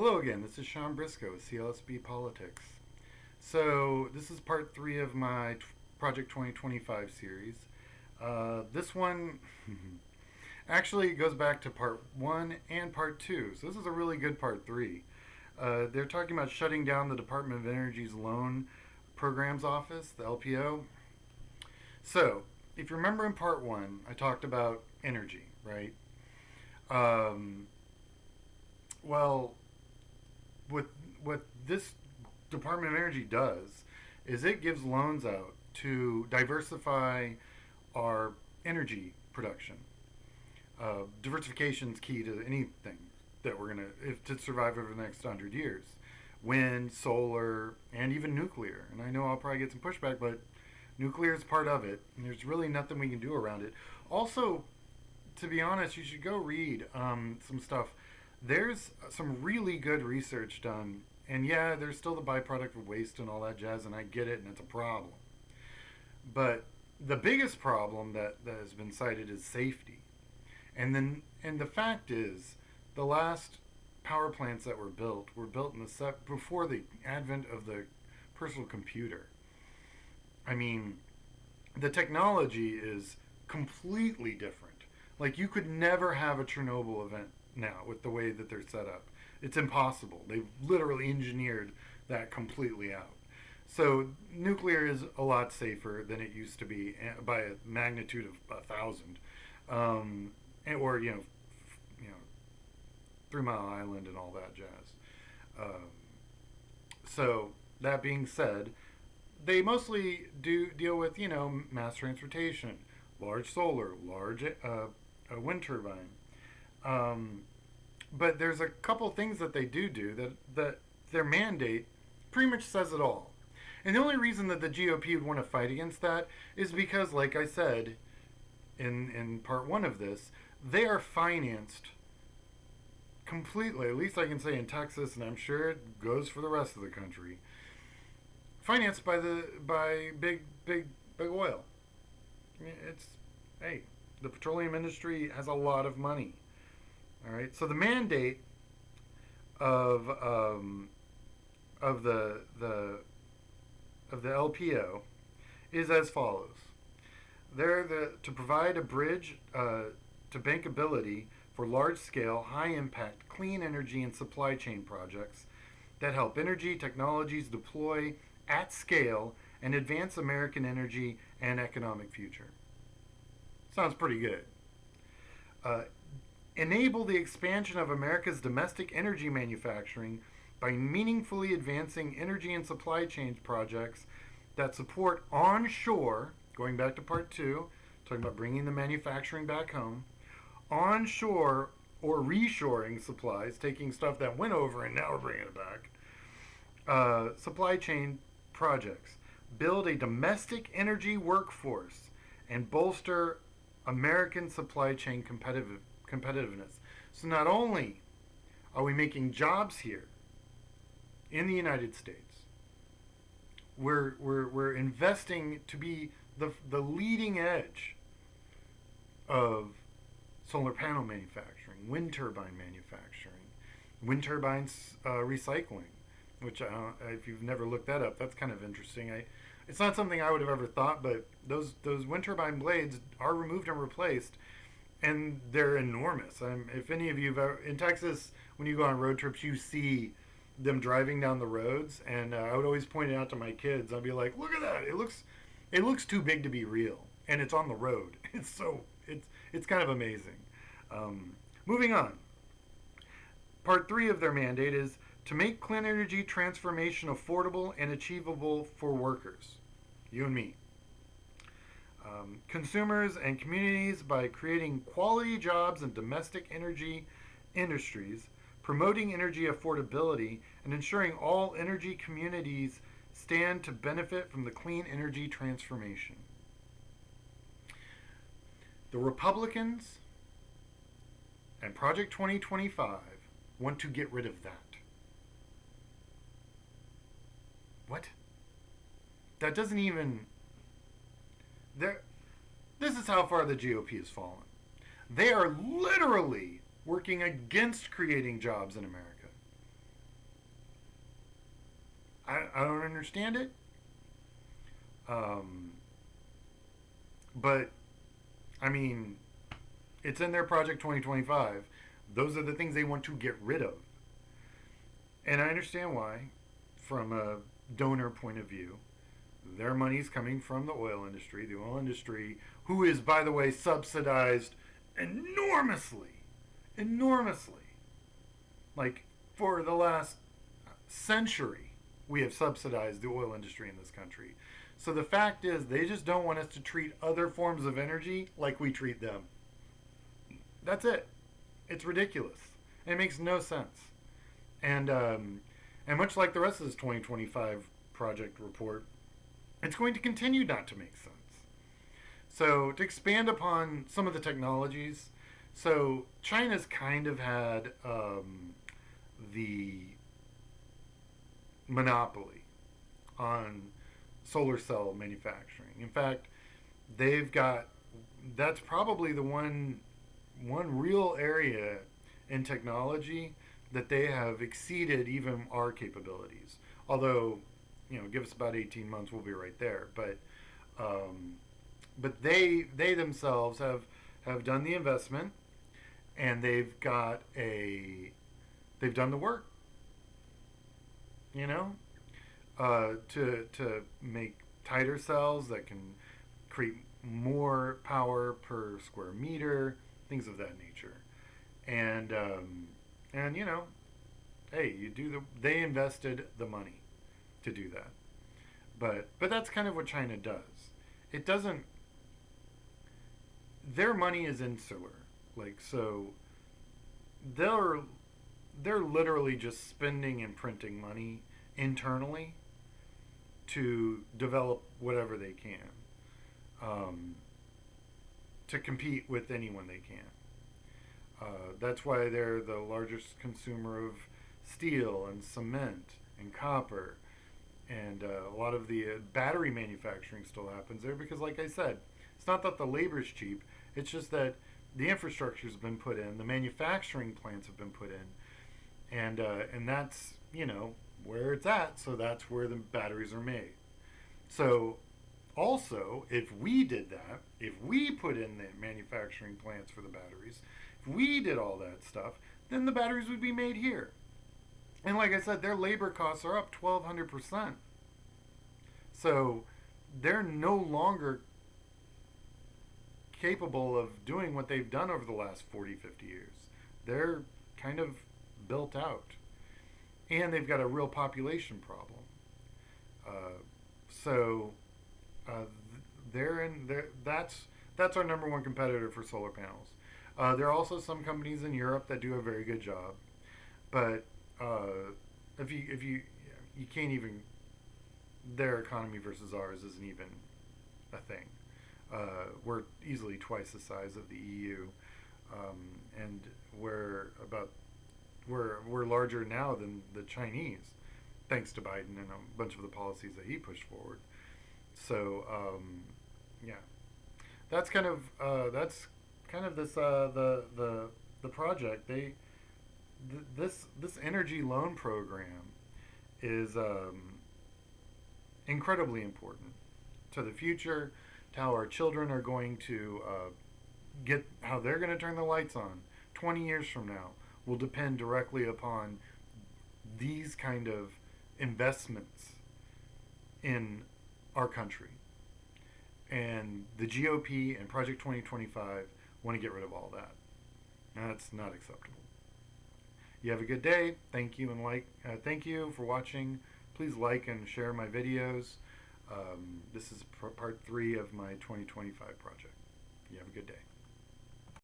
Hello again, this is Sean Briscoe with CLSB Politics. So, this is part 3 of my Project 2025 series. This one actually goes back to part 1 and part 2, so this is a really good part 3. They're talking about shutting down the Department of Energy's Loan Programs Office, the LPO. So, if you remember in part 1, I talked about energy, right? Um, well, what this Department of Energy does is it gives loans out to diversify our energy production. Diversification is key to anything that we're gonna if to survive over the next 100 years. Wind, solar, and even nuclear. And I know I'll probably get some pushback, but nuclear is part of it, and there's really nothing we can do around it. Also, to be honest, you should go read some stuff. There's some really good research done, and yeah, there's still the byproduct of waste and all that jazz, and I get it, and it's a problem. But the biggest problem that has been cited is safety. And the fact is, the last power plants that were built in the before the advent of the personal computer. I mean, the technology is completely different. Like, you could never have a Chernobyl event now with the way that they're set up. It's impossible. They've literally engineered that completely out. So nuclear is a lot safer than it used to be by a magnitude of 1,000, or you know, 3 Mile Island and all that jazz. Um, so that being said, they mostly do deal with mass transportation, large solar, large a wind turbine. Um, but there's a couple things that they do that their mandate pretty much says it all. And the only reason that the GOP would want to fight against that is because, like I said in part 1 of this, they are financed completely, at least I can say in Texas, and I'm sure it goes for the rest of the country, financed by big oil. It's hey, the petroleum industry has a lot of money. All right, so the mandate of of the LPO is as follows: they're to provide a bridge to bankability for large-scale, high-impact, clean energy and supply chain projects that help energy technologies deploy at scale and advance American energy and economic future. Sounds pretty good. Uh, Enable the expansion of America's domestic energy manufacturing by meaningfully advancing energy and supply chain projects that support onshore, going back to part 2, talking about bringing the manufacturing back home, onshore or reshoring supplies, taking stuff that went over and now we're bringing it back, supply chain projects, build a domestic energy workforce, and bolster American supply chain competitiveness. So not only are we making jobs here in the United States, we're investing to be the leading edge of solar panel manufacturing, wind turbine manufacturing, wind turbines recycling, which if you've never looked that up, that's kind of interesting. It's not something I would have ever thought, but those wind turbine blades are removed and replaced, and they're enormous. If any of you in Texas, when you go on road trips, you see them driving down the roads, and I would always point it out to my kids. I'd be like, "Look at that! It looks too big to be real, and it's on the road. It's kind of amazing." Moving on. Part 3 of their mandate is to make clean energy transformation affordable and achievable for workers, you and me, consumers, and communities by creating quality jobs in domestic energy industries, promoting energy affordability, and ensuring all energy communities stand to benefit from the clean energy transformation. The Republicans and Project 2025 want to get rid of that. What? That doesn't even... This is how far the GOP has fallen. They are literally working against creating jobs in America. I don't understand it. Um, but I mean, it's in their Project 2025. Those are the things they want to get rid of. And I understand why, from a donor point of view. Their money's coming from the oil industry. The oil industry, who is, by the way, subsidized enormously. Enormously. Like, for the last century, we have subsidized the oil industry in this country. So the fact is, they just don't want us to treat other forms of energy like we treat them. That's it. It's ridiculous. And it makes no sense. And much like the rest of this 2025 project report, it's going to continue not to make sense. So to expand upon some of the technologies, so China's kind of had the monopoly on solar cell manufacturing. In fact, they've got, that's probably the one real area in technology that they have exceeded even our capabilities. Although, give us about 18 months, we'll be right there. But they themselves have done the investment, and they've done the work. To make tighter cells that can create more power per square meter, things of that nature. And hey, they invested the money to do that. But that's kind of what China does. It doesn't. Their money is insular, so. They're literally just spending and printing money internally to develop whatever they can, to compete with anyone they can. That's why they're the largest consumer of steel and cement and copper. And a lot of the battery manufacturing still happens there because, like I said, it's not that the labor is cheap. It's just that the infrastructure's been put in, the manufacturing plants have been put in, and that's where it's at. So that's where the batteries are made. So also, if we did that, if we put in the manufacturing plants for the batteries, if we did all that stuff, then the batteries would be made here. And like I said, their labor costs are up 1,200%. So they're no longer capable of doing what they've done over the last 40, 50 years. They're kind of built out. And they've got a real population problem. That's our number one competitor for solar panels. There are also some companies in Europe that do a very good job. But if you can't even, their economy versus ours isn't even a thing. We're easily twice the size of the EU, and we're larger now than the Chinese, thanks to Biden and a bunch of the policies that he pushed forward. So yeah, that's kind of this the project. This energy loan program is incredibly important to the future, to how our children are going to how they're going to turn the lights on 20 years from now will depend directly upon these kind of investments in our country. And the GOP and Project 2025 want to get rid of all that. And that's not acceptable. You have a good day. Thank you thank you for watching. Please like and share my videos. This is part 3 of my 2025 project. You have a good day.